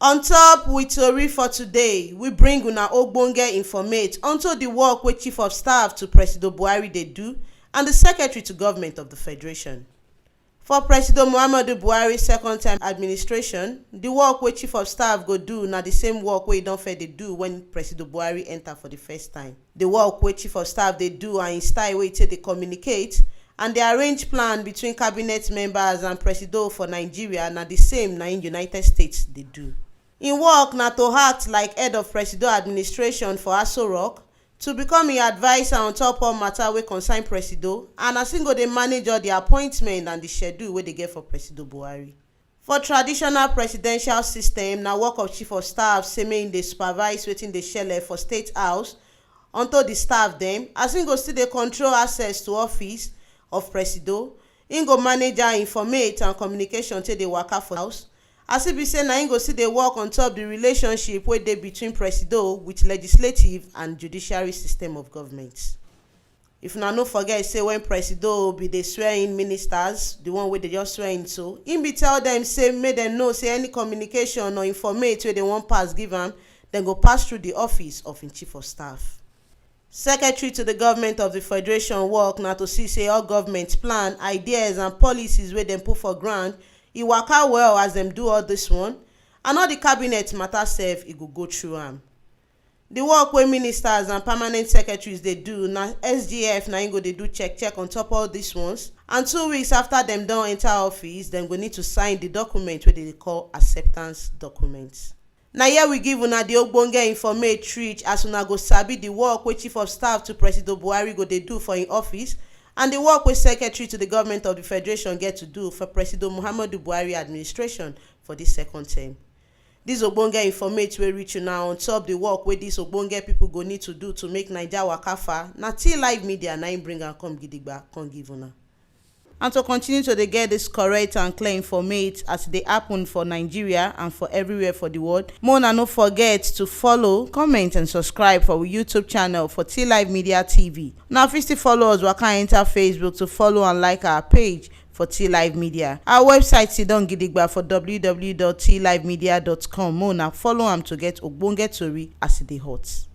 On top with tori for today, we bring una Ogbonge Informate unto the work wey Chief of Staff to Presido Buhari dey do and the Secretary to Government of the Federation. For Presido Buhari second-time administration, the work wey Chief of Staff go do na the same work wey e don dey do when Presido Buhari enter for the first time. The work wey Chief of Staff dey do and im style wey e take dey communicate and the arrange plan between cabinet members and Presido for Nigeria na the same na in United States dey do. Im work na to act like head of Presido administration for Aso Rock, to become im adviser on top all matter wey concern Presido, and as im go dey manage all the appointment and the schedule wey dey get for Presido Buhari. For traditional presidential system, na work of Chief of Staff say make im dey supervise wetin dey shele for State House unto the staff dem, as im go still dey control access to office of Presido. Im go manage how informate and communication take dey waka for house, as e be say na im go still dey work on top the relationship wey dey between Presido with legislative and judiciary system of government. If una no forget say when Presido be dey swear in ministers, the one wey dey just swear in so, im be tell dem say make dem know say any communication or informate wey dem wan pass give am, dem go pass through the office of im Chief of Staff. Secretary to the Government of the Federation work na to see say all government plan, ideas and policies wey dem put for ground e waka well as dem do all this one, and all the cabinet matter sef e go through am. The work wey ministers and permanent secretaries dey do na SGF na im go dey do check on top all these ones, and 2 weeks after dem don enter office dem go need to sign the document wey dem dey call acceptance document. Na here we give una the Ogbonge Informate reach as una go sabi the work wey Chief of Staff to Presido Buhari go dey do for im office and the work wey Secretary to the Government of the Federation get to do for Presido Buhari administration for this second term. This Ogbonge Informate wey reach una on top the work wey these Ogbonge people go need to do to make Naija waka far, na T Live Media na im bring am come gidigba come give una. And to continue to dey get this correct and clear informate as they happen for Nigeria and for everywhere for the world, make una no forget to follow, comment and subscribe for our YouTube channel for T Live Media TV. Now if you still follow us, waka enter Facebook to follow and like our page for T Live Media. Our website sidon gidigba for www.tlivemedia.com. Make una follow am to get Ogbonge tori as e dey hot.